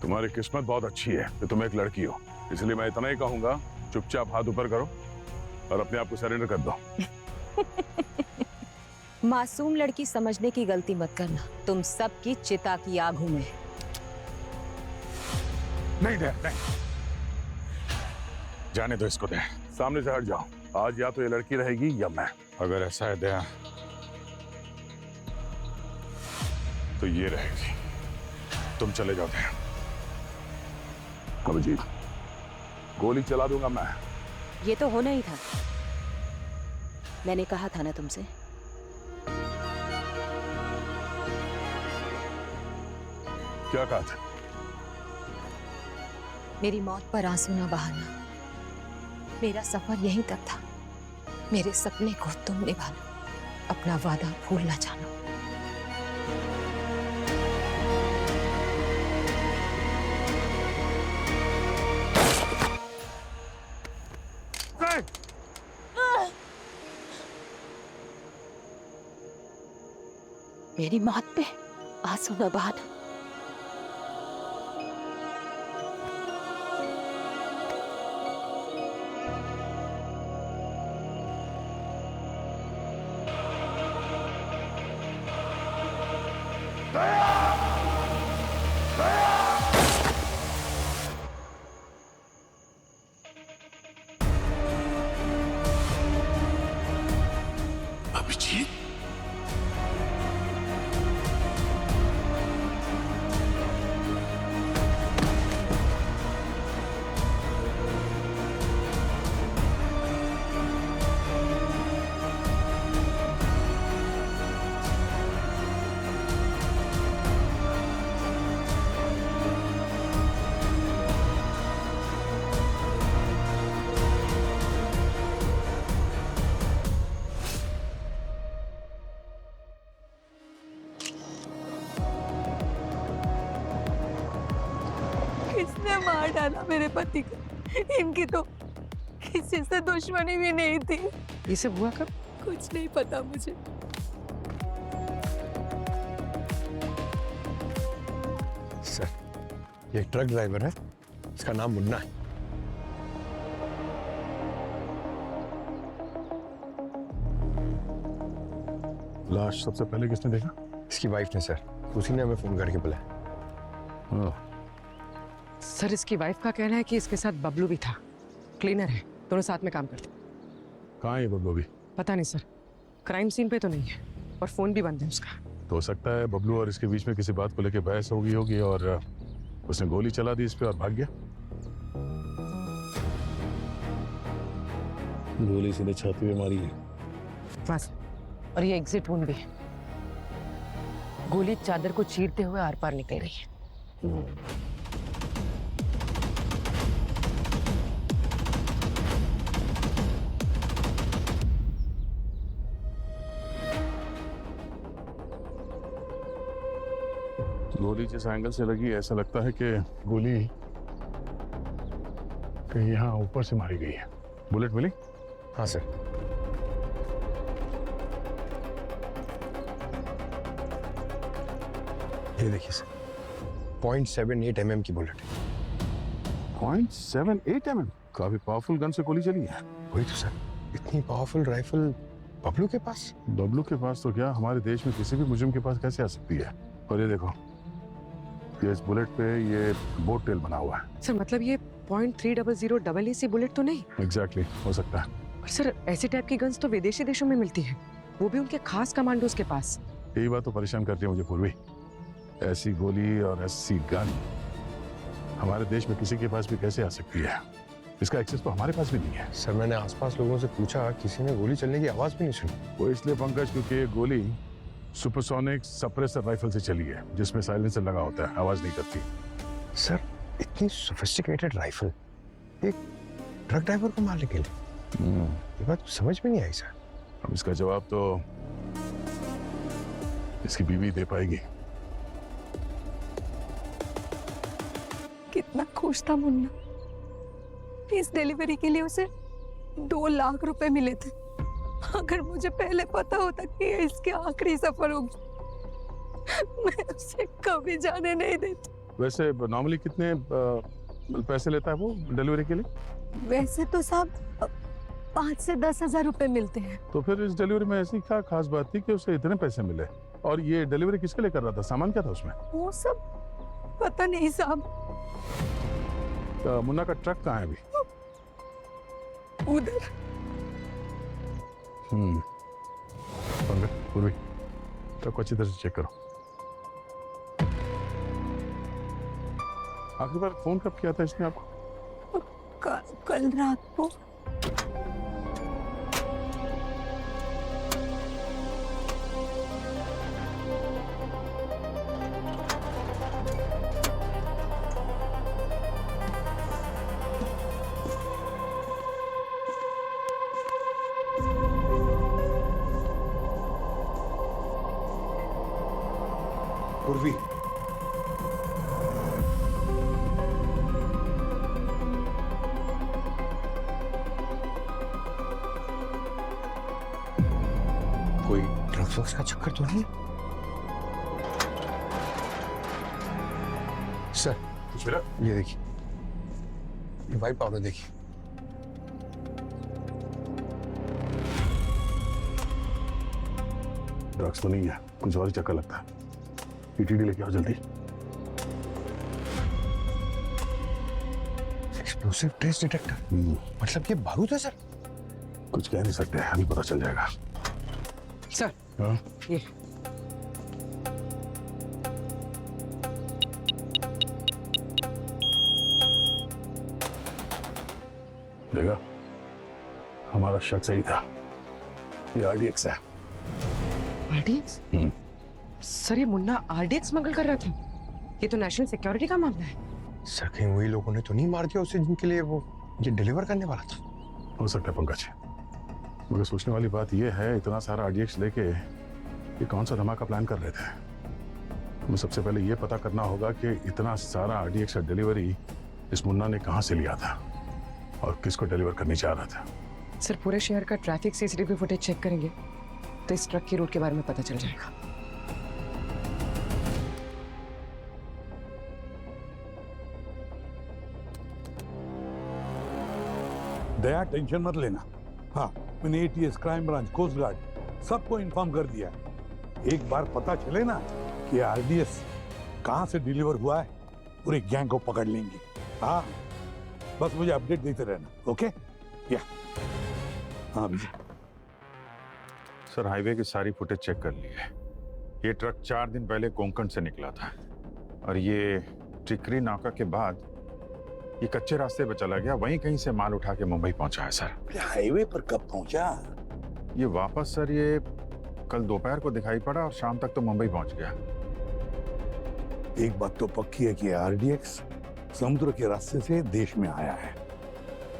तुम्हारी किस्मत बहुत अच्छी है कि तुम एक लड़की हो, इसलिए मैं इतना ही कहूंगा, चुपचाप हाथ ऊपर करो और अपने आप को सरेंडर कर दो। मासूम लड़की समझने की गलती मत करना, तुम सबकी चिता की आग हूं मैं। नहीं दे, नहीं जाने दो इसको, दे सामने से हट जाओ। आज या तो ये लड़की रहेगी या मैं। अगर ऐसा है दया तो ये रहेगी। तुम चले जाओ दया। अभिजीत, गोली चला दूंगा मैं। ये तो होना ही था, मैंने कहा था ना तुमसे। क्या कहा था? मेरी मौत पर आंसू ना बहाना, मेरा सफर यहीं तक था। मेरे सपने को तुम निभाना, अपना वादा भूल ना जाना। मेरी मौत पे आंसू न बहाना। अभिजीत, किसने मार डाला मेरे पति को? इनकी तो किसी से दुश्मनी भी नहीं थी। ये सब हुआ कब? कुछ नहीं पता मुझे। सर, ये ट्रक ड्राइवर है, इसका नाम मुन्ना है। लाश सबसे पहले किसने देखा? इसकी वाइफ ने सर, उसी ने हमें फोन करके बुलाया। सर, इसकी वाइफ का कहना है कि इसके साथ बबलू भी था, क्लीनर है, दोनों साथ में काम करते। कहाँ है ये बबलू भी? पता नहीं सर, क्राइम सीन पे तो नहीं है और फोन भी बंद है उसका। तो हो सकता है बबलू और इसके बीच में किसी बात को लेकर बहस हो गई होगी और उसने गोली चला दी इस पे और भाग गया। गोली सीधे छाती पे मारी है। बस, और ये एग्जिट वुंड भी है, गोली चादर को चीरते हुए आर पार निकल रही है। गोली जिस एंगल से लगी ऐसा लगता है कि गोली कहीं यहाँ ऊपर से मारी गई है। बुलेट मिली? हाँ सर। ये देखिए सर, 0.78 mm की बुलेट है। 0.78 mm? काफी पावरफुल गन से गोली चली है। वही तो सर, इतनी पावरफुल राइफल बबलू के पास? बबलू के पास तो क्या, हमारे देश में किसी भी मुजरिम के पास कैसे आ सकती है? और ये देखो, ये इस बुलेट पे ये बोट टेल बना हुआ है। सर मतलब ये 0.300 EEC बुलेट तो नहीं? एग्जैक्टली, हो सकता है। और सर ऐसे टाइप की गन्स तो विदेशी देशों में मिलती है, वो भी उनके खास कमांडोज के पास। यही बात तो परेशान करती है मुझे पूर्वी। ऐसी गोली और ऐसी गन हमारे देश में किसी के पास भी कैसे आ सकती है? इसका एक्सेस तो हमारे पास भी नहीं है। सर मैंने आसपास लोगों से पूछा, किसी ने गोली चलने की आवाज भी नहीं सुनी। वो इसलिए पंकज क्योंकि ये गोली सुपरसोनिक सप्रेसर राइफल से चली है, जिसमें साइलेंसर लगा होता है, आवाज नहीं करती। सर इतनी सोफिस्टिकेटेड राइफल एक ट्रक ड्राइवर को मारने के लिए, ये बात समझ में नहीं आई सर। अब इसका जवाब तो इसकी बीवी दे पाएगी। कितना खुश था मुन्ना, इस डिलीवरी के लिए उसे 2 लाख रुपए मिले थे। अगर मुझे पहले पता होता कि ये इसके आखिरी सफर होगी, मैं उसे कभी जाने नहीं देती। वैसे नॉर्मली कितने पैसे लेता है वो डिलीवरी के लिए? वैसे तो साहब 5 से 10 हजार रुपए मिलते हैं। तो फिर इस डिलीवरी में ऐसी क्या खास बात थी कि उसे इतने पैसे मिले? और ये डिलीवरी किसके लिए कर रहा था? सामान क्या था उसमें? वो सब पता नहीं साहब। मुन्ना का ट्रक कहाँ है अभी? उधर। पंकज, पूर्वी, ट्रक को अच्छी तरह से चेक करो। आखिरी बार फोन कब किया था इसने आपको? कल रात को। पूर्वी, कोई ड्रग्स वग्स का चक्कर तो नहीं? सर, मेरा ये देखिए, ये व्हाइट पाउडर देखिए। ड्रग्स तो नहीं है, कुछ और ही चक्कर लगता है। पीटीडी लेके आओ जल्दी। एक्सप्लोसिव ट्रेस डिटेक्टर, मतलब ये बारूद है सर? कुछ कह नहीं सकते, अभी पता चल जाएगा। सर, हाँ? ये देखा, हमारा शक सही था, ये आरडीएक्स है। आरडीएक्स? सर, ये मुन्ना आरडीएक्स स्मगल कर रहा था। ये तो नेशनल सिक्योरिटी का मामला है। सर, कहीं वही लोगों ने तो नहीं मार दिया उसे जिनके लिए वो ये डिलीवर करने वाला था? हो सकता है पंकज, मगर सोचने वाली बात यह है, इतना सारा आरडीएक्स लेके ये कौन सा धमाका प्लान कर रहे थे? हमें सबसे पहले ये पता करना होगा कि इतना सारा आरडीएक्स का डिलीवरी इस मुन्ना ने कहाँ से लिया था और किसको डिलीवर करने चाह रहा था। सर, पूरे शहर का ट्रैफिक सीसीटीवी फुटेज चेक करेंगे तो इस ट्रक की रूट के बारे में पता चल जाएगा। दया, टेंशन मत लेना। हाँ, मैंने ATS, crime branch, coast guard सबको इन्फॉर्म कर दिया है। एक बार पता चले ना कि आरडीएस कहाँ से डिलीवर हुआ है, पूरे गैंग को पकड़ लेंगे। हाँ, बस मुझे अपडेट देते रहना। ओके? या हाँ भैया। सर, हाईवे की सारी फुटेज चेक कर ली है। ये ट्रक 4 दिन पहले कोंकण से निकला था और ये टिकरी नाका के बाद ये कच्चे रास्ते पे चला गया, वहीं कहीं से माल उठा के मुंबई पहुंचा है सर। हाईवे पर कब पहुंचा? ये वापस सर ये कल दोपहर को दिखाई पड़ा और शाम तक तो मुंबई पहुंच गया। एक बात तो पक्की है कि आरडीएक्स समुद्र के रास्ते से देश में आया है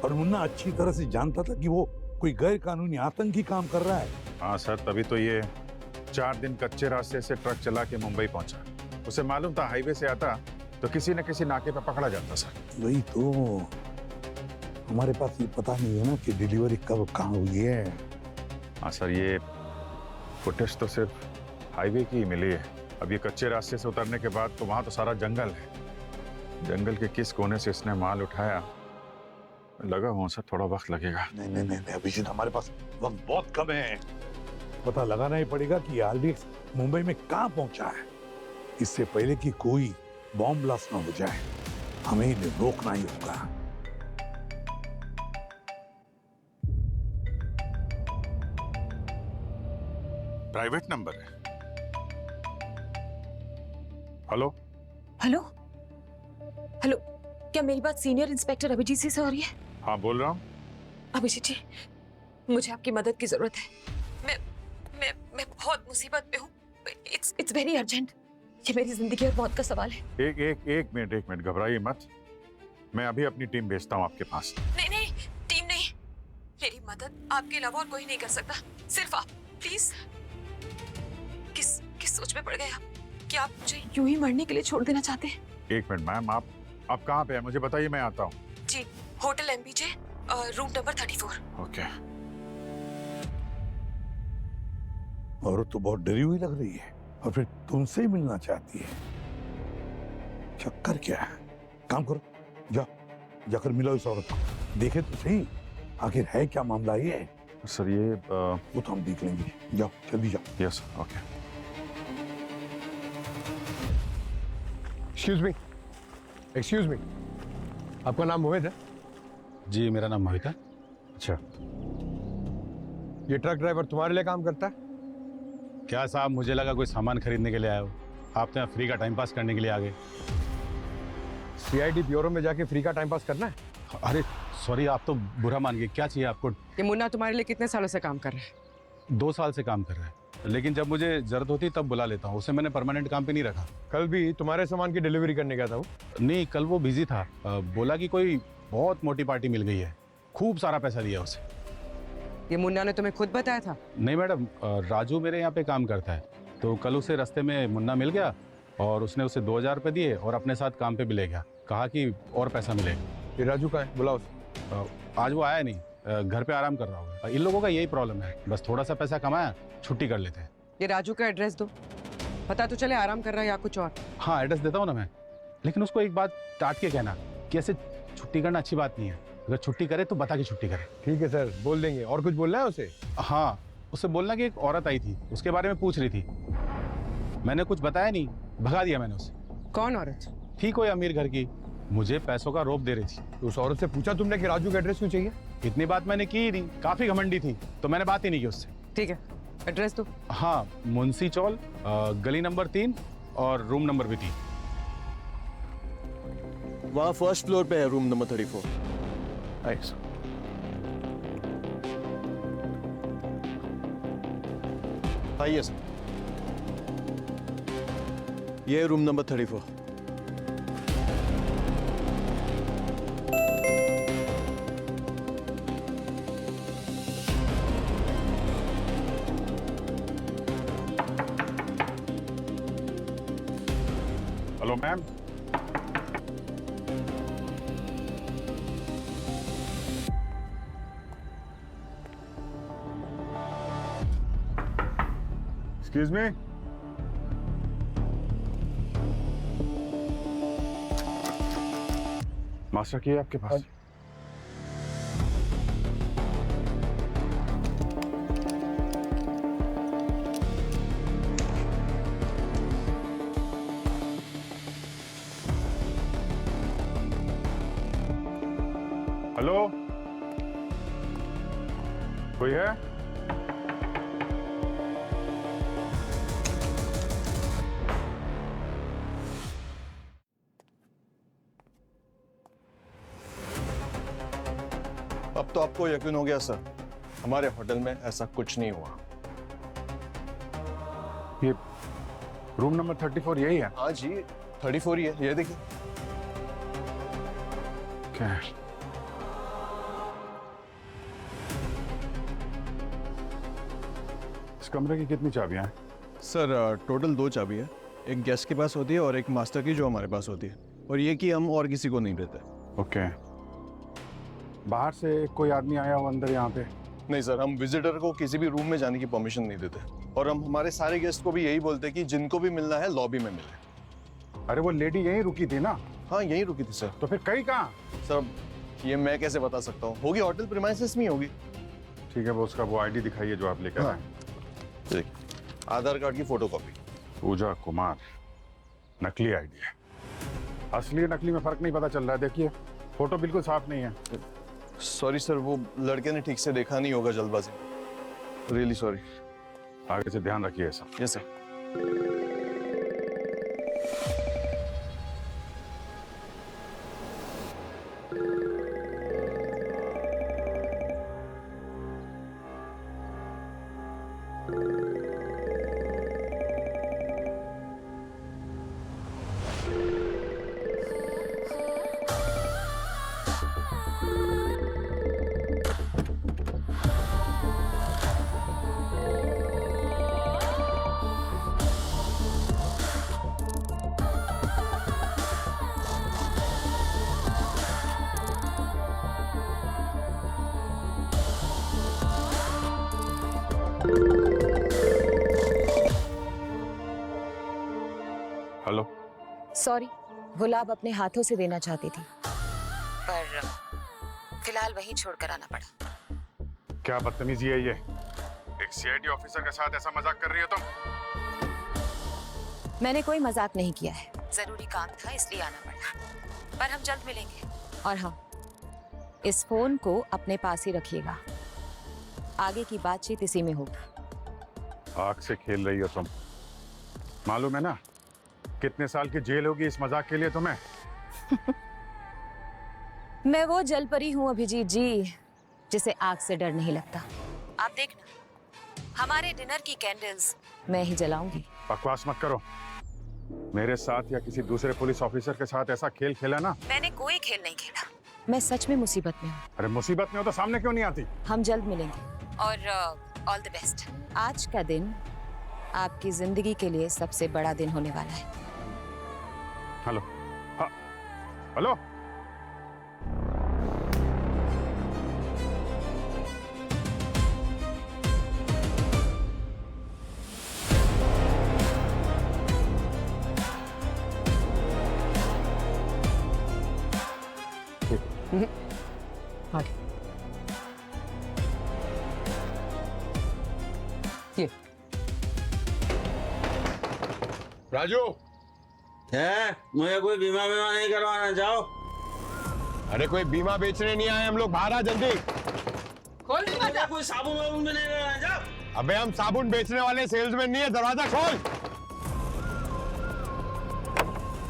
और मुन्ना अच्छी तरह से जानता था कि वो कोई गैर कानूनी आतंकी काम कर रहा है। हाँ सर, तभी तो ये 4 दिन कच्चे रास्ते से ट्रक चला के मुंबई पहुंचा। उसे मालूम था हाईवे से आता तो किसी न किसी नाके पे पकड़ा जाता सर। वही तो, हमारे पास ये पता नहीं है ना कि डिलीवरी कब कहाँ हुई है। हाँ सर, ये फुटेज तो सिर्फ हाईवे की ही मिली है। अब ये कच्चे रास्ते से उतरने के बाद तो वहां तो सारा जंगल है। जंगल के किस कोने से इसने माल उठाया, लगा हुआ सर थोड़ा वक्त लगेगा। नहीं, अभिजीत, हमारे पास वक्त बहुत कम है। पता लगाना ही पड़ेगा कि आरडीएक्स मुंबई में कहाँ पहुंचा है, इससे पहले कि कोई बॉम्ब ब्लास्ट ना हो जाए। हमें इन्हें रोकना ही होगा। प्राइवेट नंबर है। हेलो हेलो हेलो, क्या मेरी बात सीनियर इंस्पेक्टर अभिजीत जी से हो रही है? हाँ, बोल रहा हूँ। अभिजीत जी, मुझे आपकी मदद की जरूरत है। मैं बहुत मुसीबत में हूँ। It's very urgent. ये मेरी जिंदगी और मौत का सवाल है। एक मिनट, घबराइए मत। मैं अभी अपनी टीम भेजता हूँ आपके पास। नहीं, टीम नहीं। मेरी मदद आपके अलावा और कोई नहीं कर सकता, सिर्फ आप। प्लीज। किस सोच में पड़ गए आप कि आप मुझे यूं ही मरने के लिए छोड़ देना चाहते हैं? एक मिनट मैम, आप कहाँ पे हैं मुझे बताइए, मैं आता हूँ। जी, होटल एमबीजे, रूम नंबर 34। ओके। औरत तो बहुत डरी हुई लग रही है और फिर तुमसे ही मिलना चाहती है। चक्कर क्या है? काम करो, जाओ जाकर मिलो इस औरत को, देखे तो सही आखिर है क्या मामला ये। सर ये वो तो हम देख लेंगे, जाओ जल्दी जाओ। Yes okay. एक्सक्यूज मी, आपका नाम मोहित है? जी मेरा नाम मोहित है। अच्छा, ये ट्रक ड्राइवर तुम्हारे लिए काम करता है? क्या साहब, मुझे लगा कोई सामान खरीदने के लिए आए हो, आप तो यहाँ फ्री का टाइम पास करने के लिए आ गए। सीआईडी ब्यूरो में जाके फ्री का टाइम पास करना है? अरे सॉरी, आप तो बुरा मान गए। क्या चाहिए आपको? ये मुन्ना तुम्हारे लिए कितने सालों से काम कर रहा है? 2 साल से काम कर रहा है, लेकिन जब मुझे जरूरत होती तब बुला लेता हूँ। उसे मैंने परमानेंट काम पे नहीं रखा। कल भी तुम्हारे सामान की डिलीवरी करने गया था वो? नहीं, कल वो बिजी था। बोला कि कोई बहुत मोटी पार्टी मिल गई है, खूब सारा पैसा दिया उसे। ये मुन्ना ने तुम्हें खुद बताया था? नहीं मैडम, राजू मेरे यहाँ पे काम करता है, तो कल उसे रास्ते में मुन्ना मिल गया और उसने उसे 2000 रुपये दिए और अपने साथ काम पे भी ले गया। कहा कि और पैसा मिलेगा। ये राजू का है, बुलाओ उसे। आज वो आया नहीं, घर पे आराम कर रहा होगा। इन लोगों का यही प्रॉब्लम है, बस थोड़ा सा पैसा कमाया, छुट्टी कर लेते हैं। ये राजू का एड्रेस दो, पता तो चले आराम कर रहा है या कुछ और। हाँ एड्रेस देता हूँ ना मैं, लेकिन उसको एक बात डांट के कहना कि ऐसे छुट्टी करना अच्छी बात नहीं है। अगर छुट्टी करे तो बता के छुट्टी करे। ठीक है सर, बोल देंगे। और कुछ बोलना है उसे? हाँ, उससे बोलना कि एक औरत आई थी, उसके बारे में पूछ रही थी। मैंने कुछ बताया नहीं, भगा दिया मैंने उसे। कौन औरत? थी कोई अमीर घर की, मुझे पैसों का रोप दे रही थी। तो उस औरत से पूछा तुमने कि राजू का एड्रेस क्यों चाहिए? इतनी बात मैंने की ही नहीं, काफी घमंडी थी, तो मैंने बात ही नहीं की उससे। ठीक है, एड्रेस दो। हाँ, मुंशी चौल, गली नंबर 3 और रूम नंबर भी 3। वहाँ फर्स्ट फ्लोर पे है, रूम नंबर 34। आइए। आइए सर, ये room number 34। Hello ma'am. Excuse me. Master की है आपके पास? हेलो, कोई है? अब तो आपको यकीन हो गया सर, हमारे होटल में ऐसा कुछ नहीं हुआ। ये रूम नंबर 34 यही है? हाँ जी, 34 ही है, ये देखिए। क्या? इस कमरे की कितनी चाबियां हैं? सर टोटल 2 चाबी है, एक गेस्ट के पास होती है और एक मास्टर की जो हमारे पास होती है, और ये कि हम और किसी को नहीं देते। ओके। बाहर से कोई आदमी आया हो अंदर यहाँ पे? नहीं सर, हम विजिटर को किसी भी रूम में जाने की परमिशन नहीं देते, और हम हमारे सारे गेस्ट को भी यही बोलते हैं कि जिनको भी मिलना है लॉबी में मिले। अरे वो लेडी यहीं रुकी थी ना? हाँ यहीं रुकी थी सर। तो फिर कहीं कहाँ? सर ये मैं कैसे बता सकता हूँ, होगी होटल प्रीमाइसेस में ही होगी। ठीक है, वो उसका वो आईडी दिखाइए जो आप लेकर हाँ। आए। देखिए, आधार कार्ड की फोटोकॉपी। पूजा कुमार, नकली आईडी है। असली नकली में फर्क नहीं पता चल रहा है। देखिए फोटो बिल्कुल साफ नहीं है। सॉरी सर, वो लड़के ने ठीक से देखा नहीं होगा जल्दबाजी। Really sorry. आगे से ध्यान रखिए ऐसा। Yes sir. हेलो। सॉरी, वो लाभ अपने हाथों से देना चाहती थी, पर फिलहाल वहीं छोड़कर आना पड़ा। क्या बदतमीजी है ये? एक सीआईडी ऑफिसर के साथ ऐसा मजाक कर रही हो तुम? मैंने कोई मजाक नहीं किया है, जरूरी काम था इसलिए आना पड़ा। पर हम जल्द मिलेंगे। और हाँ, इस फोन को अपने पास ही रखिएगा, आगे की बातचीत इसी में होगी। आग से खेल रही हो तुम, मालूम है ना कितने साल की जेल होगी इस मजाक के लिए तुम्हें? मैं वो जलपरी हूँ अभिजीत जी, जिसे आग से डर नहीं लगता। आप देखना, हमारे डिनर की कैंडल्स मैं ही जलाऊंगी। बकवास मत करो। मेरे साथ या किसी दूसरे पुलिस ऑफिसर के साथ ऐसा खेल खेला ना? मैंने कोई खेल नहीं खेला, मैं सच में मुसीबत में हूँ। अरे मुसीबत में हो तो सामने क्यों नहीं आती? हम जल्द मिलेंगे और ऑल द बेस्ट। आज का दिन आपकी जिंदगी के लिए सबसे बड़ा दिन होने वाला है। हेलो, हाँ, हेलो। आगे ये राजू, है मुझे कोई बीमा नहीं करवाना, जाओ। अरे कोई बीमा बेचने नहीं आए हम लोग, बाहर आ जल्दी। खोल दरवाजा। कोई साबुन वाबुन भी नहीं लेना, जाओ। अबे हम साबुन बेचने वाले सेल्समैन नहीं है, दरवाजा खोल।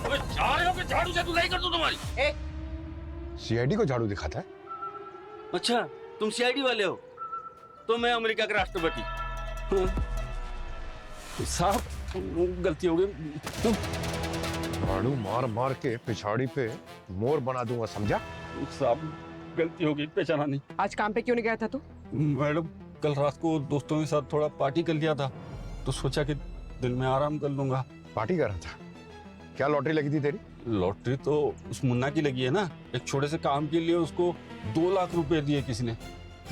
अबे झाड़ू से धुलाई कर दूं तुम्हारी। सीआईडी को झाड़ू दिखाता है? अच्छा, तुम सीआईडी वाले हो? तो मैं अमेरिका का राष्ट्रपति। साहब गलती हो गई। झाड़ू मार मार के पिछाड़ी पे मोर बना दूंगा, समझा? साहब गलती हो गई, पहचाना नहीं। आज काम पे क्यों नहीं गया था तू? मैडम कल रात को दोस्तों के साथ थोड़ा पार्टी कर लिया था, तो सोचा कि दिन में आराम कर लूंगा। पार्टी कर रहा था? क्या लॉटरी लगी थी तेरी? लॉटरी तो उस मुन्ना की लगी है ना। एक छोटे से काम के लिए उसको 2 लाख रुपए दिए किसी ने,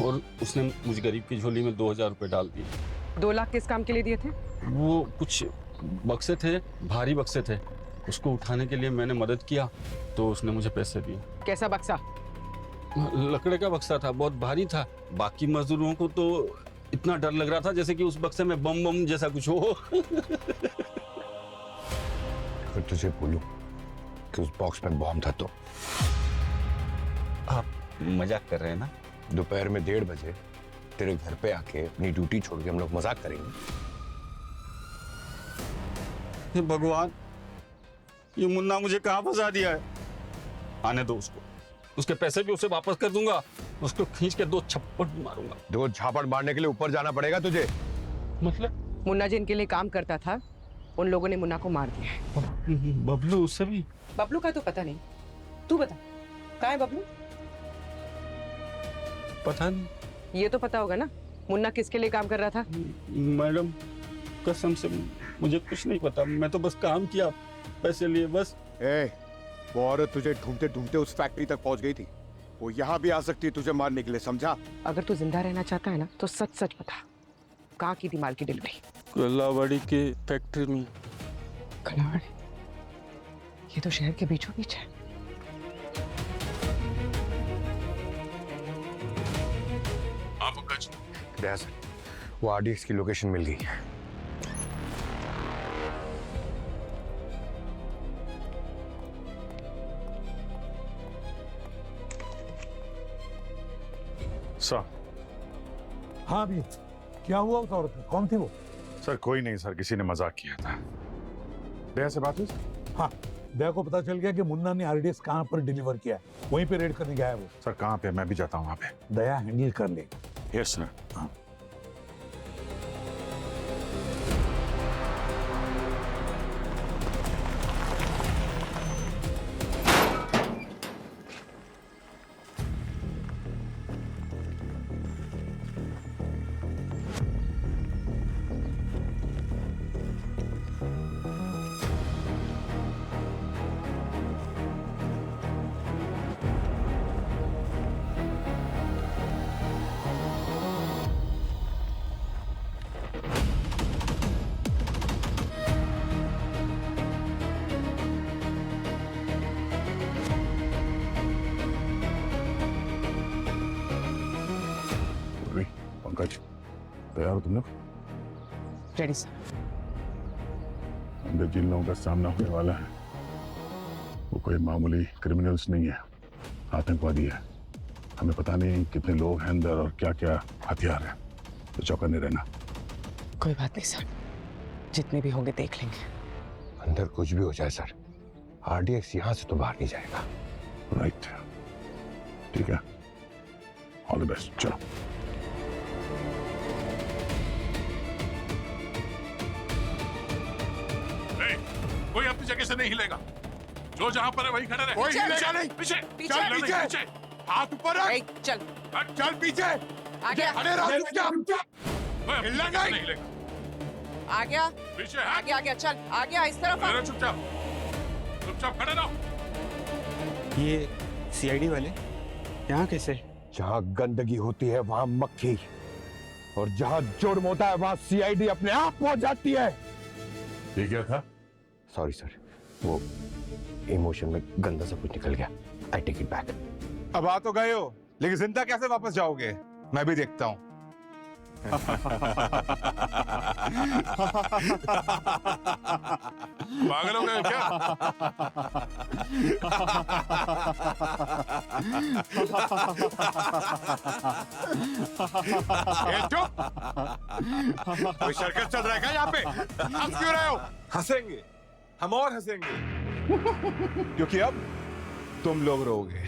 और उसने मुझे गरीब की झोली में 2000 रुपए डाल दिए। 2 लाख किस काम के लिए दिए थे? वो कुछ बक्से थे, भारी बक्से थे, उसको उठाने के लिए मैंने मदद किया, तो उसने मुझे पैसे दिए। कैसा बक्सा? लकड़े का बक्सा था, बहुत भारी था। बाकी मजदूरों को तो इतना डर लग रहा था जैसे कि उस बक्से में बम बम जैसा कुछ हो। अगर तुझे बोलूं कि उस बॉक्स में बॉम्ब था तो? आप मजाक कर रहे हैं ना? दोपहर में 1:30 बजे तेरे घर पे आके अपनी ड्यूटी छोड़ के हम लोग मजाक करेंगे? हे भगवान, ये मुन्ना मुझे कहाँ फंसा दिया है। आने दो उसको, उसके पैसे भी उसे वापस कर दूंगा, उसको खींच के 2 छप्पड़ मारूंगा। 2 झापड़ मारने के लिए ऊपर जाना पड़ेगा तुझे। मतलब? मुन्ना जिनके लिए काम करता था, उन लोगों ने मुन्ना को मार दिया है। बबलू उससे भी? बबलू का तो पता नहीं, तू बता कहाँ है बबलू? पता नहीं। ये तो पता होगा ना, मुन्ना किसके लिए काम कर रहा था? मैडम कसम से मुझे कुछ नहीं पता, मैं तो बस काम किया, पैसे लिए बस। वो औरत तुझे ढूंढते ढूंढते उस फैक्ट्री तक पहुंच गई थी, वो यहाँ भी आ सकती है तुझे मारने के लिए, समझा? अगर तू जिंदा रहना चाहता है ना, तो सच सच बता, कहाँ की थी माल की डिलीवरी? कलावाड़ी के फैक्ट्री में। कलावाड़ी? ये तो शहर के बीचों बीच है। वो आरडीएक्स की लोकेशन मिल गई है। सर। हाँ भी, क्या हुआ उस औरत में? कौन थी वो? सर कोई नहीं सर, किसी ने मजाक किया था। दया से बात हुई? हाँ, दया को पता चल गया कि मुन्ना ने आरडीएक्स कहाँ पर डिलीवर किया है, वहीं पे रेड करने गया है वो। सर कहाँ पे? मैं भी जाता हूँ वहाँ पे। दया हैंडल कर लेगी। Yes sir. हाँ। पंकज, तैयार हो तुम लोग? Ready sir. अंदर जिन लोगों का सामना होने वाला है वो कोई मामूली क्रिमिनल्स नहीं है, आतंकवादी है। हमें पता नहीं कितने लोग हैं अंदर और क्या क्या हथियार हैं, तो चौकन्ने रहना। कोई बात नहीं सर, जितने भी होंगे देख लेंगे। अंदर कुछ भी हो जाए सर, आरडीएक्स यहां से तो बाहर नहीं जाएगा। राइट, ठीक है, ऑल द बेस्ट। चलो कोई अपनी जगह से नहीं हिलेगा, जो जहां पर है वहीं खड़े रहे। कोई हिलेगा नहीं। पीछे पीछे, चल, पीछे। पीछे हाथ ऊपर रख। चल चल पीछे। आगे खड़े रहो चुपचाप। कोई अपनी हिलना जगह से नहीं। नहीं हिलेगा। आ गया, पीछे हट, आगे आ गया, चल आ गया, इस तरफ आ। खड़े रहो, चुपचाप चुपचाप खड़े रहो। ये सीआईडी वाले यहाँ कैसे? जहां गंदगी होती है वहां मक्खी, और जहां जुर्म होता है वहां सीआईडी अपने आप पहुंच जाती है। ये क्या था? सॉरी सर, वो इमोशन में गंदा सब कुछ निकल गया। I take it back. अब आ तो गए हो, लेकिन जिंदा कैसे वापस जाओगे मैं भी देखता हूँ। पागल हो गए क्या? चुप! कोई शरकत चल रहा है क्या यहाँ पे? हंस क्यों रहे हो? हंसेंगे, हम और हंसेंगे, क्योंकि अब तुम लोग रोगे।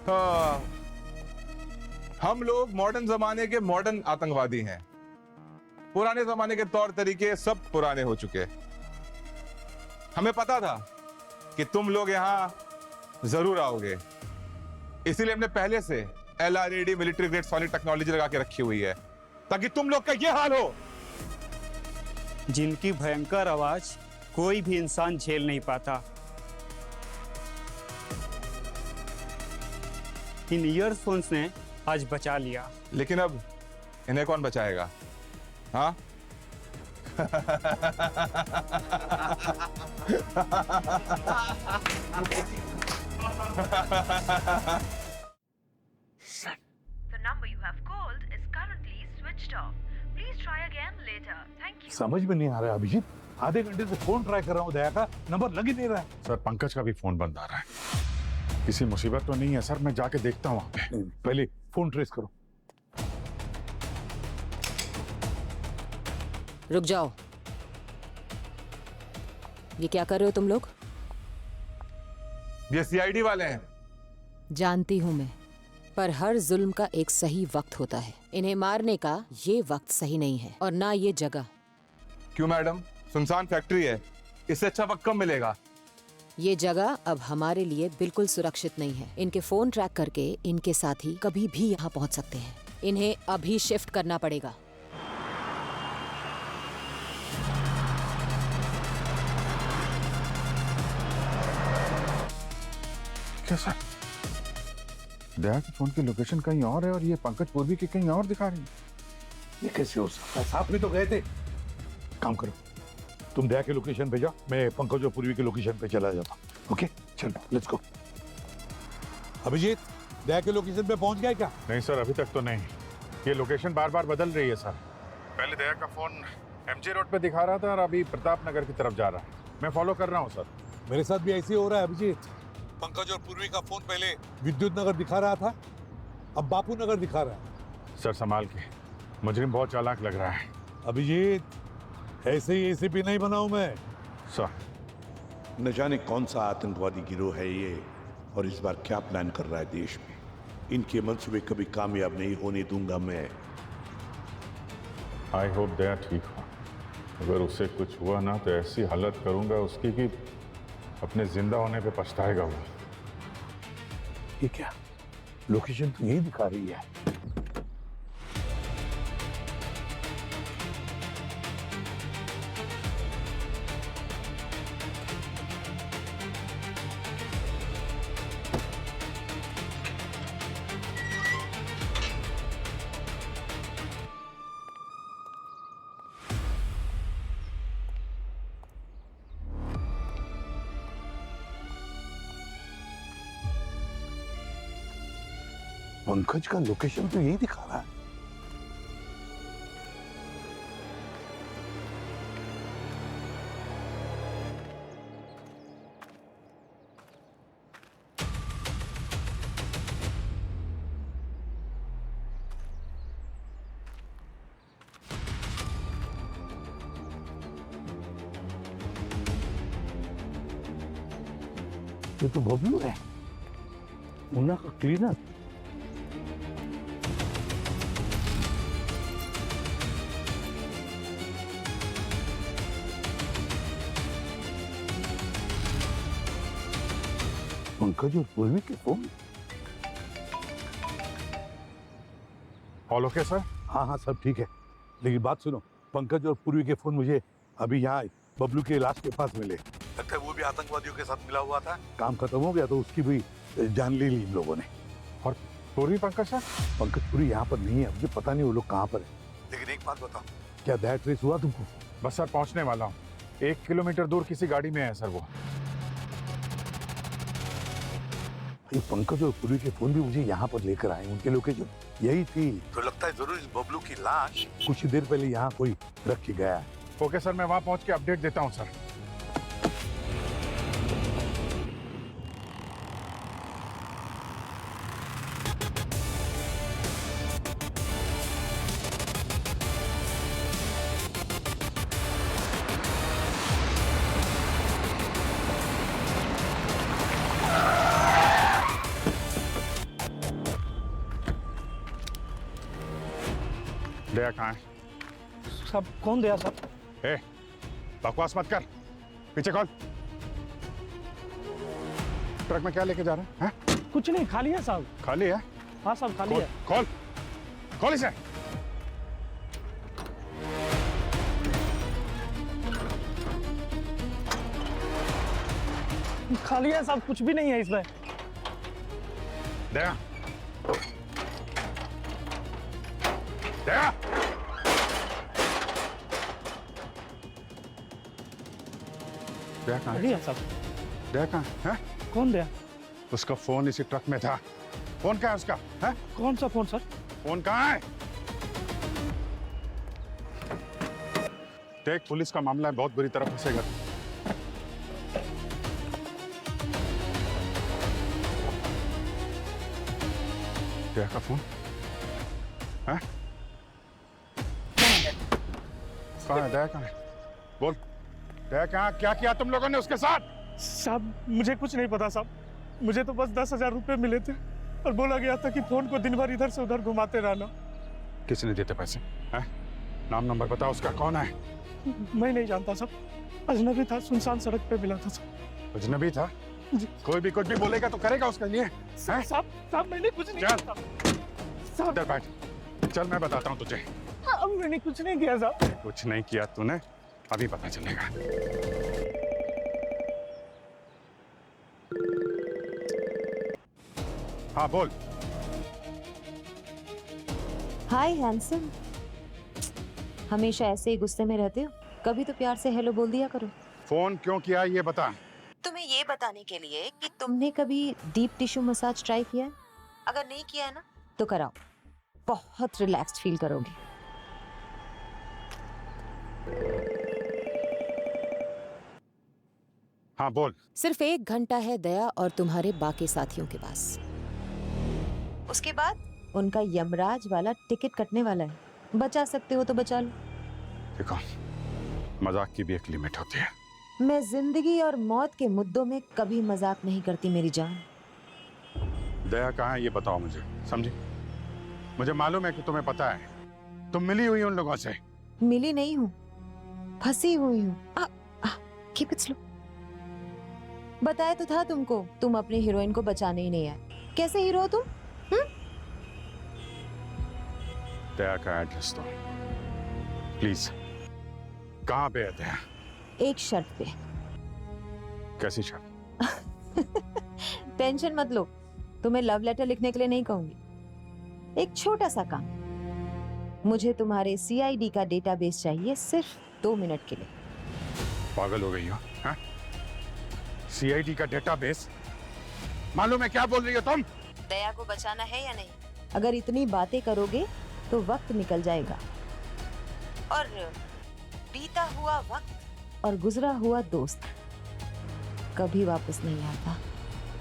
हाँ, हम लोग मॉडर्न जमाने के मॉडर्न आतंकवादी हैं। पुराने जमाने के तौर तरीके सब पुराने हो चुके। हमें पता था कि तुम लोग यहां जरूर आओगे, इसीलिए हमने पहले से LRAD military grade solid technology लगा के रखी हुई है, ताकि तुम लोग का ये हाल हो। जिनकी भयंकर आवाज कोई भी इंसान झेल नहीं पाता, इन ईयरफोन्स ने आज बचा लिया। लेकिन अब इन्हें कौन बचाएगा? हाँ? The number you have called is currently switched off. Please try again later. Thank you. समझ में नहीं आ रहा है अभिजीत, आधे घंटे से फोन ट्राई कर रहा हूँ, दया का नंबर लग ही नहीं रहा है। सर पंकज का भी फोन बंद आ रहा है। किसी मुसीबत तो नहीं है सर? मैं जाके देखता हूँ वहां पे। पहले फोन ट्रेस करो। रुक जाओ, ये क्या कर रहे हो तुम लोग? ये CID वाले हैं। जानती हूं मैं, पर हर जुल्म का एक सही वक्त होता है। इन्हें मारने का ये वक्त सही नहीं है, और ना ये जगह। क्यों मैडम? सुनसान फैक्ट्री है, इससे अच्छा वक्त कब मिलेगा? ये जगह अब हमारे लिए बिल्कुल सुरक्षित नहीं है। इनके फोन ट्रैक करके इनके साथी कभी भी यहाँ पहुँच सकते हैं। इन्हें अभी शिफ्ट करना पड़ेगा। क्या सर? दया के फोन की लोकेशन कहीं और है और ये पंकज पूर्वी की कहीं और दिखा रही है। ये कैसे हो सकता है? साथ में तो गए थे। काम करो, तुम दया के लोकेशन पे जाओ, मैं पंकज और पूर्वी के लोकेशन पे चला जाता हूँ। ओके चलो, लेट्स गो। अभिजीत, दया के लोकेशन पे पहुंच गए क्या? नहीं सर, अभी तक तो नहीं। ये लोकेशन बार बार बदल रही है सर। पहले दया का फोन MG रोड पे दिखा रहा था और अभी प्रताप नगर की तरफ जा रहा है। मैं फॉलो कर रहा हूँ सर। मेरे साथ भी ऐसे ही हो रहा है अभिजीत। पंकज और पूर्वी का फोन पहले विद्युत नगर दिखा रहा था, अब बापू नगर दिखा रहा है। सर संभाल के, मुजरिम बहुत चालाक लग रहा है। अभिजीत, ऐसे ही ACP नहीं बनाऊं मैं। सर न जाने कौन सा आतंकवादी गिरोह है ये, और इस बार क्या प्लान कर रहा है देश में। इनके मंसूबे कभी कामयाब नहीं होने दूंगा मैं। आई होप दया ठीक हो। अगर उससे कुछ हुआ ना तो ऐसी हालत करूंगा उसकी कि अपने जिंदा होने पे पछताएगा वो। ये क्या, लोकेशन तो यही दिखा रही है। पंकज का लोकेशन तो यही दिखा रहा है। ये तो बबलू है, मुन्ना का क्लीनर। पंकज और पूर्वी के फोन। All okay sir? हाँ हाँ सब ठीक है, लेकिन बात सुनो, पंकज और पूर्वी के फोन मुझे अभी यहाँ बबलू के लाश के पास मिले। लगता है वो भी आतंकवादियों के साथ मिला हुआ था। काम खत्म हो गया तो उसकी भी जान ले ली इन लोगों ने। और पूर्वी पंकज सर? पंकज पूरी यहाँ पर नहीं है, मुझे पता नहीं वो लोग कहाँ पर है। लेकिन एक बात बताओ, क्या दैट ट्रेस हुआ तुमको? बस सर पहुंचने वाला हूँ, 1 किलोमीटर दूर किसी गाड़ी में है सर वो। ये पंकज और पूरी के फोन भी मुझे यहाँ पर लेकर आए, उनके लोकेशन यही थी। तो लगता है जरूर इस बबलू की लाश कुछ ही देर पहले यहाँ कोई रख के गया है। ओके सर, मैं वहां पहुंच के अपडेट देता हूँ सर। दया कहाँ है? सब कौन दया सब? ए, बकवास मत कर, पीछे खोल। ट्रक में क्या लेके जा रहे हैं? कुछ नहीं, खाली है साहब। खाली है? हाँ साहब खाली है। खोल, खोल इसे। खाली है साहब, कुछ भी नहीं है इसमें। दया, दया, दया कहाँ है? साहब। दया कहाँ है? कौन दया? उसका फोन इसी ट्रक में था। फोन कहाँ है उसका? है? कौन सा फोन सर? फोन कहाँ है? देख, पुलिस का मामला है, बहुत बुरी तरह फंसेगा। दया का फोन है? कहाँ है दया? कहाँ है? बोल, दया कहाँ? क्या किया तुम लोगों ने उसके साथ? साहब मुझे कुछ नहीं पता साहब, मुझे तो बस 10,000 रुपए मिले थे और बोला गया था कि फोन को दिन भर इधर से उधर घुमाते रहना। किसने देते पैसे? हैं? नाम नंबर बताओ उसका, कौन है? मैं नहीं जानता साहब, अजनबी था, सुनसान सड़क पे मिला था साहब। अजनबी था? कोई भी कुछ भी बोलेगा तो करेगा उसके लिए? साहब मैंने कुछ नहीं चल, किया। इधर बैठ, चल मैं बताता हूँ तुझे। मैंने कुछ नहीं किया साहब। कुछ नहीं किया तूने, अभी पता चलेगा। हाँ बोल। हाय हैंडसम, हमेशा ऐसे ही गुस्से में रहते हो? कभी तो प्यार से हेलो बोल दिया करो। फोन क्यों किया ये बता। तुम्हें ये बताने के लिए कि तुमने कभी डीप टिश्यू मसाज ट्राई किया है? अगर नहीं किया है ना तो कराओ, बहुत रिलैक्स्ड फील करोगे। हाँ बोल। सिर्फ 1 घंटा है दया और तुम्हारे बाकी साथियों के पास, उसके बाद उनका यमराज वाला टिकट कटने वाला है। बचा सकते हो तो बचा लो। देखो, मजाक की भी एक लिमिट होती है। मैं जिंदगी और मौत के मुद्दों में कभी मजाक नहीं करती मेरी जान। दया कहाँ है ये बताओ मुझे, समझी? मुझे मालूम है कि तुम्हें पता है, तुम मिली हुई उन लोगों से। मिली नहीं हूँ, फंसी हुई हूँ। Keep it slow. बताया तो था तुमको, तुम अपनी हीरोइन को बचाने ही नहीं आए। कैसे हीरो हो तुम? दया का एड्रेस दो प्लीज। कहाँ पे है दया? एक शर्त पे। कैसी शर्त? टेंशन मत लो, तुम्हें लव लेटर लिखने के लिए नहीं कहूंगी। एक छोटा सा काम, मुझे तुम्हारे CID का डेटाबेस चाहिए सिर्फ 2 मिनट के लिए। पागल हो गई हो? हाँ? CID का डेटाबेस? मालूम है क्या बोल रही हो तुम? दया को बचाना है या नहीं? अगर इतनी बातें करोगे तो वक्त निकल जाएगा, और बीता हुआ वक्त और गुजरा हुआ दोस्त कभी वापस नहीं आता।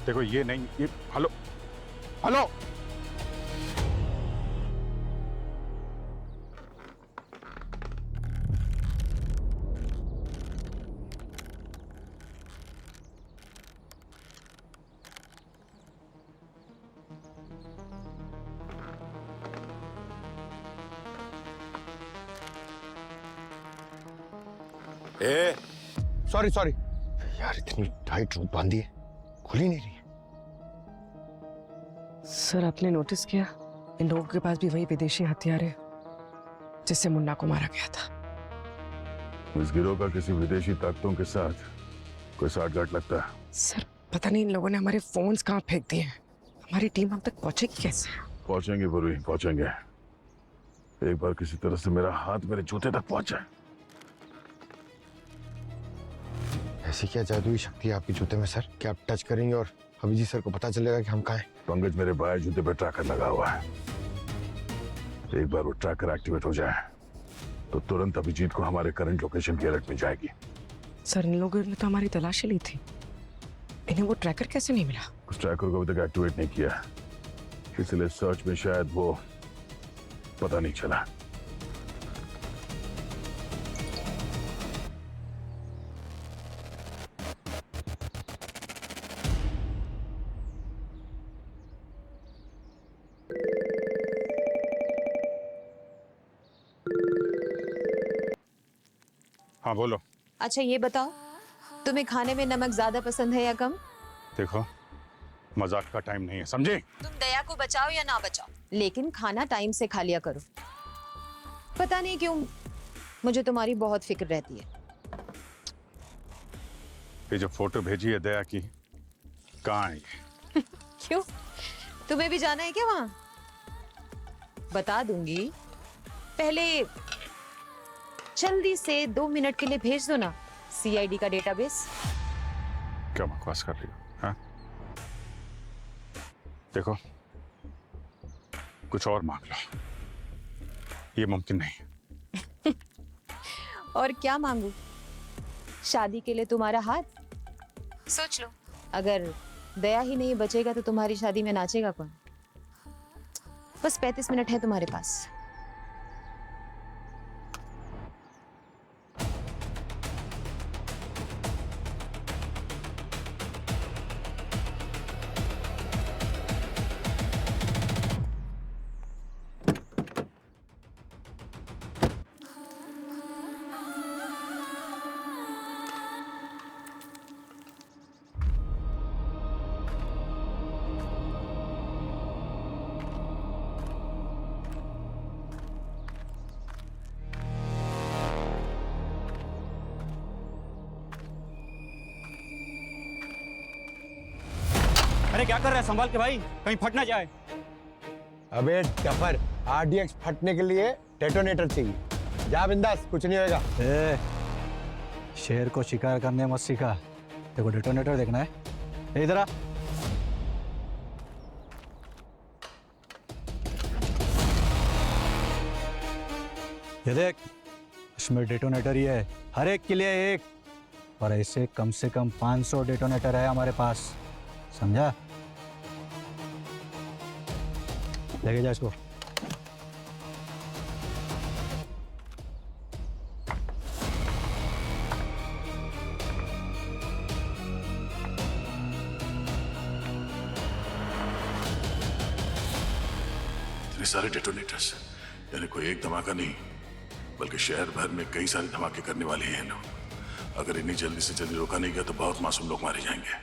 देखो ये नहीं, ये हेलो हेलो, सॉरी सॉरी यार, इतनी टाइट रूप बांधी है, खुल ही नहीं रही है। सर आपने नोटिस किया, इन लोगों के पास भी वही विदेशी हथियार है जिससे मुन्ना को मारा गया था। इस गिरोह का किसी विदेशी ताकतों के साथ कोई साठगांठ लगता है। सर पता नहीं इन लोगों ने हमारे फोन्स कहाँ फेंक दिए हैं। हमारी टीम हम तक पहुंचेगी कैसे? पहुंचेंगे पूर्वी, पहुंचेंगे। एक बार किसी तरह से मेरा हाथ मेरे जूते तक पहुंचा। ऐसी क्या जादुई शक्ति है आपके जूते में सर, कि आप टच करेंगे और अभिजीत सर को पता चलेगा कि हम कहाँ हैं? पंकज, मेरे बाएं जूते पे ट्रैकर लगा हुआ है। एक बार वो ट्रैकर एक्टिवेट हो जाए तो तुरंत अभिजीत को हमारे करंट लोकेशन की अलर्ट मिल जाएगी। सर इन लोगों ने तो हमारी तलाशी ली थी, इन्हें वो ट्रैकर कैसे नहीं मिला? उस ट्रैकर को अभी तक एक्टिवेट नहीं किया, इसलिए सर्च में शायद वो पता नहीं चला। हाँ बोलो। अच्छा ये बताओ, तुम्हें खाने में नमक ज्यादा पसंद है या कम? देखो मजाक का टाइम नहीं है, समझे? तुम दया को बचाओ या ना बचाओ, लेकिन खाना टाइम से खा लिया करो। पता नहीं क्यों मुझे तुम्हारी बहुत फिक्र रहती है। ये जो फोटो भेजी है दया की, कहाँ है ये? क्यों, तुम्हें भी जाना है क्या वहां? बता दूंगी, पहले जल्दी से 2 मिनट के लिए भेज दो ना CID का डेटाबेस। क्या बकवास कर रही हो? हाँ? देखो कुछ और मांग लो, ये मुमकिन नहीं। और क्या मांगू? शादी के लिए तुम्हारा हाथ? सोच लो, अगर दया ही नहीं बचेगा तो तुम्हारी शादी में नाचेगा कौन? बस 35 मिनट है तुम्हारे पास। अरे क्या कर रहा है, संभाल के भाई, कहीं फट ना जाए। अबे टफर, RDX फटने के लिए डेटोनेटर चाहिए। जा बिंदास, कुछ नहीं होएगा। शेर को शिकार करने मत सीखा, देखो डेटोनेटर देखना है। इधर आ। ये देख, इसमें डेटोनेटर ही है, हर एक के लिए एक, और ऐसे कम से कम 500 डेटोनेटर है हमारे पास, समझा? लेके जा इसको। इतने सारे डेटोनेटर्स, यानी कोई एक धमाका नहीं बल्कि शहर भर में कई सारे धमाके करने वाले हैं लोग। अगर इन्हीं जल्दी से जल्दी रोका नहीं गया तो बहुत मासूम लोग मारे जाएंगे।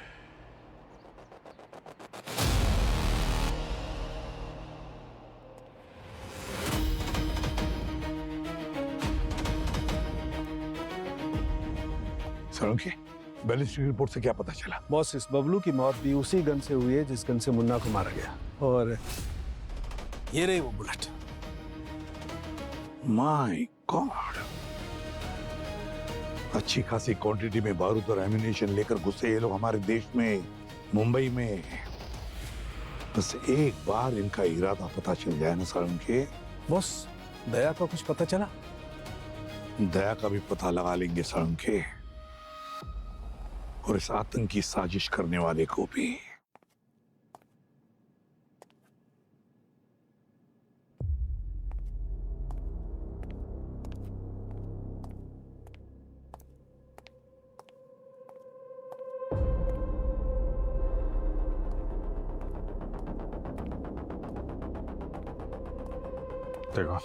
सालुंखे, बैलिस्टिक रिपोर्ट से क्या पता चला? बॉस, इस बबलू की मौत भी उसी गन से हुई है जिस गन से मुन्ना को मारा गया। और ये रही वो बुलेट। माय गॉड, अच्छी खासी क्वांटिटी में बारूद और एम्यूनेशन लेकर घुसे ये लोग हमारे देश में, मुंबई में। बस एक बार इनका इरादा पता चल जाए ना सालुंखे। बॉस, दया का कुछ पता चला? दया का भी पता लगा लेंगे सालुंखे, और इस आतंकी साजिश करने वाले को भी। देखो,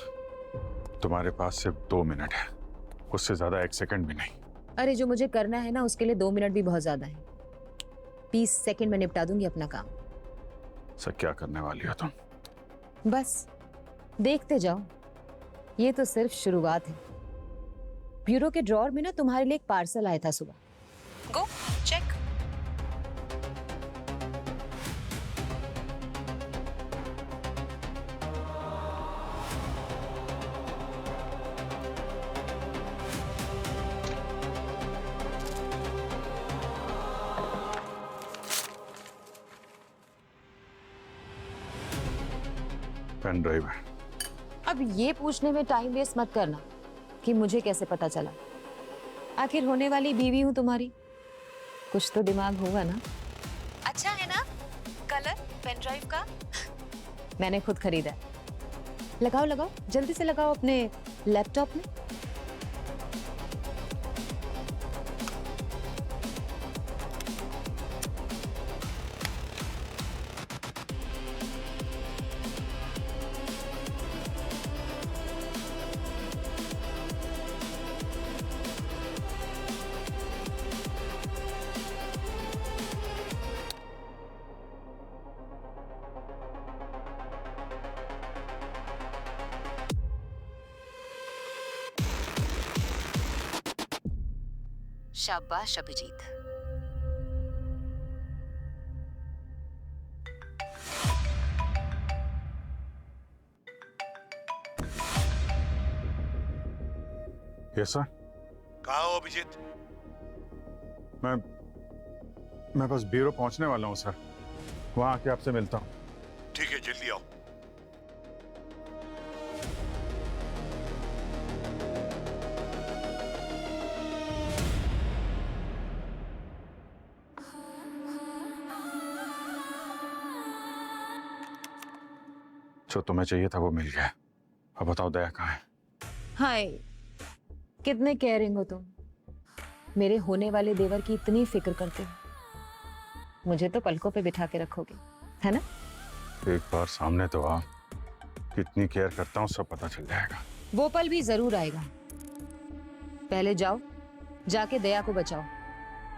तुम्हारे पास सिर्फ 2 मिनट है, उससे ज्यादा 1 सेकंड भी नहीं। अरे जो मुझे करना है ना, उसके लिए 2 मिनट भी बहुत ज्यादा है। 20 सेकंड में निपटा दूंगी अपना काम। सर, क्या करने वाली हो तुम? बस देखते जाओ, ये तो सिर्फ शुरुआत है। ब्यूरो के ड्रॉर में ना तुम्हारे लिए एक पार्सल आया था सुबह। Go check. पेन ड्राइव है। अब ये पूछने में टाइम वेस्ट मत करना कि मुझे कैसे पता चला। आखिर होने वाली बीवी हूं तुम्हारी, कुछ तो दिमाग होगा ना। अच्छा है ना कलर पेन ड्राइव का? मैंने खुद खरीदा है। लगाओ लगाओ, जल्दी से लगाओ अपने लैपटॉप में। शाबाश अभिजीत। Yes sir. कहाँ हो अभिजीत? मैं बस ब्यूरो पहुंचने वाला हूं सर, वहां आके आपसे मिलता हूं। ठीक है, जल्दी आओ। जो तुम्हें चाहिए था वो मिल गया। अब बताओ दया कहाँ है? हाय, कितने केयरिंग हो तुम। मेरे होने वाले देवर की इतनी फिक्र करते हो। मुझे तो पलकों पे बिठा के रखोगे, है ना? एक बार सामने तो आ, कितनी केयर करता हूँ सब पता चल जाएगा। वो पल भी जरूर आएगा। पहले जाओ, जाके दया को बचाओ।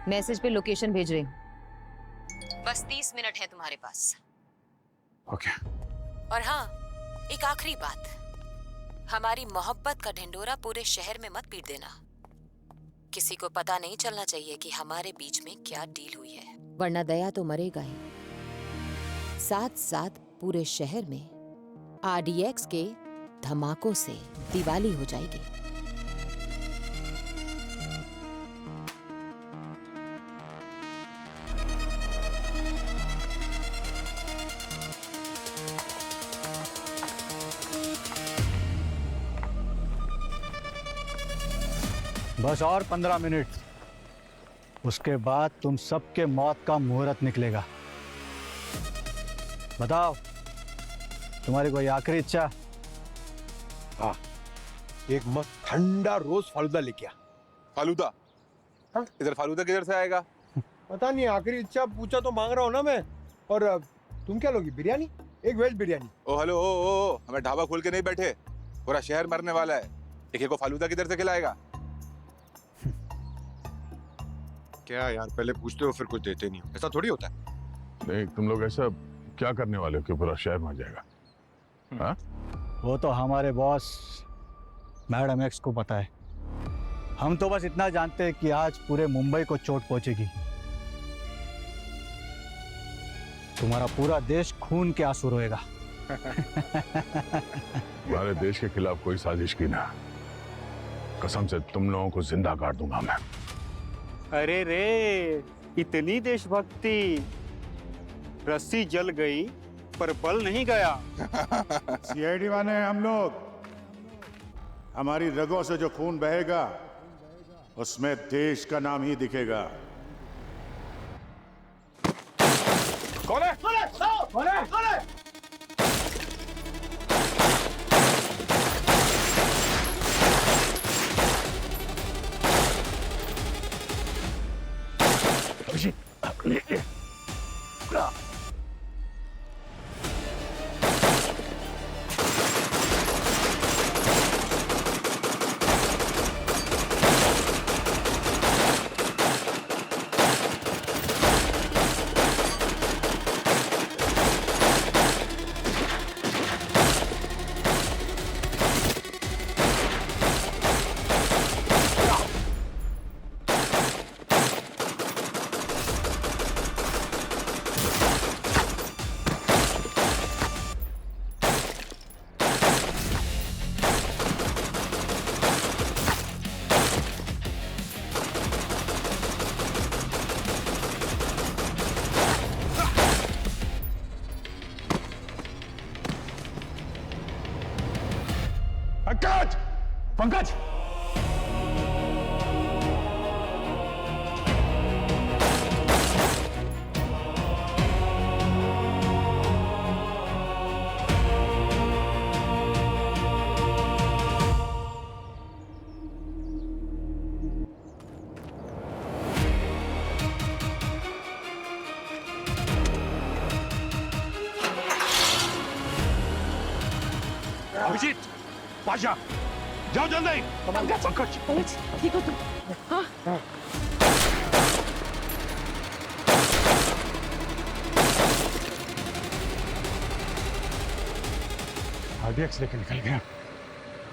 मैसेज पे लोकेशन भेज रही हूँ। बस 30 मिनट है तुम्हारे पास। ओके। और हाँ, एक आखिरी बात, हमारी मोहब्बत का ढिंडोरा पूरे शहर में मत पीट देना। किसी को पता नहीं चलना चाहिए कि हमारे बीच में क्या डील हुई है, वरना दया तो मरेगा ही। साथ साथ पूरे शहर में RDX के धमाकों से दिवाली हो जाएगी। बस और 15 मिनट, उसके बाद तुम सबके मौत का मुहूर्त निकलेगा। बताओ, तुम्हारी कोई आखिरी इच्छा? हाँ, एक मस्त ठंडा रोज फालूदा लेके आ। फालूदा? इधर फालूदा किधर से आएगा? पता नहीं, आखिरी इच्छा पूछा तो मांग रहा हूँ ना मैं। और तुम क्या लोगी? बिरयानी? एक वेज बिरयानी। ओ हेलो, ओ हमें ढाबा खोल के नहीं बैठे, पूरा शहर मरने वाला है। एक को फालूदा किधर से खिलाएगा? क्या यार, पहले पूछते हो फिर कुछ देते नहीं हो, ऐसा थोड़ी होता है। नहीं, तुम लोग ऐसा क्या करने वाले हो कि पूरा शहर मर जाएगा? हाँ? वो तो हमारे बॉस मैडम एक्स को पता है। हम तो बस इतना जानते हैं कि आज पूरे मुंबई को चोट पहुंचेगी। तुम्हारा पूरा देश खून के आंसू रोएगा। हमारे देश के खिलाफ कोई साजिश की ना, कसम से तुम लोगों को जिंदा काट दूंगा मैं। अरे रे, इतनी देशभक्ति, रस्सी जल गई पर बल नहीं गया। सीआईडी वाले हम लोग, हमारी रगों से जो खून बहेगा उसमें देश का नाम ही दिखेगा। कौन है? कौन है? कौन है? कौन है? पंकज! पंकज! अभिजीत, पाशा, जाओ जल्दी। पंकज, ठीक हो तुम? हाँ? आरडीएक्स लेके निकल गया।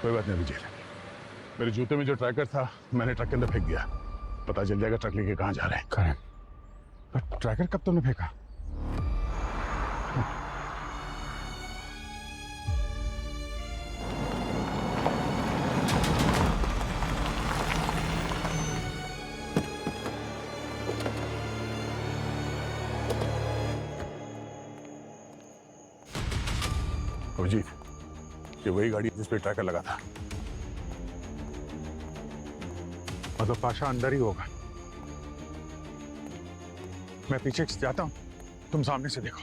कोई बात नहीं अभिजीत, मेरे जूते में जो ट्रैकर था मैंने ट्रक के अंदर फेंक दिया। पता चल जाएगा ट्रक लेके कहाँ जा रहे हैं। करें। ट्रैकर कब तुमने फेंका? अभिजीत, ये वही गाड़ी जिस पे ट्रैकर लगा था। मतलब पाशा अंदर ही होगा। मैं पीछे से जाता हूं, तुम सामने से देखो।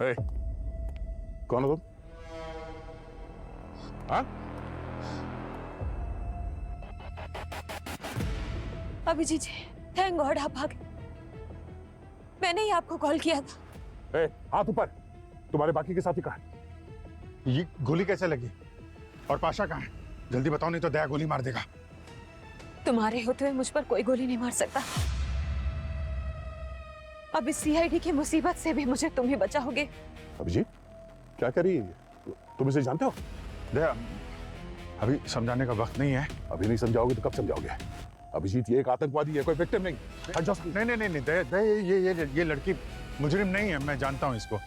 हे, कौन हो तुम? हाँ? अभिजीत जी, थैंक गॉड आप भागे। मैंने ही आपको कॉल किया था। हाथ ऊपर। तुम्हारे बाकी के साथी कहाँ? ये गोली कैसे लगी? और पाशा कहाँ है? जल्दी बताओ नहीं तो दया गोली मार देगा। तुम्हारे होते हुए मुझ पर कोई गोली नहीं मार सकता। अब इस सीआईडी की मुसीबत से भी मुझे तुम ही बचाओगे। अभिजीत, क्या करी? तुम इसे जानते हो? दया, अभी समझाने का वक्त नहीं है। अभी नहीं समझाओगे तो कब समझाओगे? अभिजीत ये एक आतंकवादी है, कोई विक्टिम नहीं। नहीं, दया, ये लड़की मुजरिम नहीं है, मैं जानता हूँ इसको।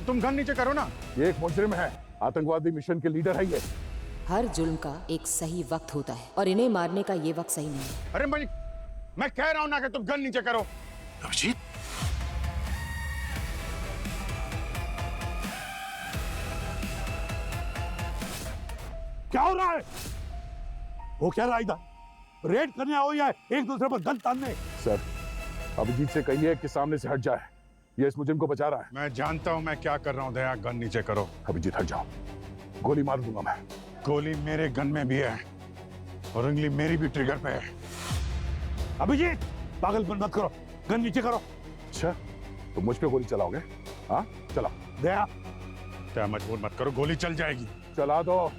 तुम गन नीचे करो ना। ये एक मुजरिम है, आतंकवादी मिशन के लीडर है ये। हर जुल्म का एक सही वक्त होता है और इन्हें मारने का ये वक्त सही नहीं है। अरे मैं कह रहा हूँ ना कि तुम गन नीचे करो। अभिजीत, क्या हो रहा है? वो क्या रहा इधर? रेड करने आओ या एक दूसरे पर गन तानने? सर, अभिजीत से कहिए कि सामने से हट जाए। ये इस मुजरिम को बचा रहा है। मैं जानता हूँ मैं क्या कर रहा हूँ। दया, गन नीचे करो। अभिजीत हट जाओ, गोली मार दूंगा मैं। गोली मेरे गन में भी है और उंगली मेरी भी ट्रिगर पे है। अभिजीत, पागलपन मत करो, गन नीचे करो। अच्छा, तो मुझ पे गोली चलाओगे? हाँ, चलाओ। दया, मजबूर मत करो, गोली चल जाएगी। चला दो।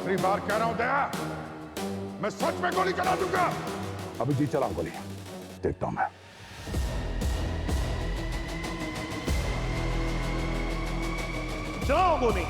आखिरी बार कह रहा हूं दया, मैं सच में गोली चला दूंगा। अभी जी चलाओ गोली, देखता हूं मैं। चलाओ गोली।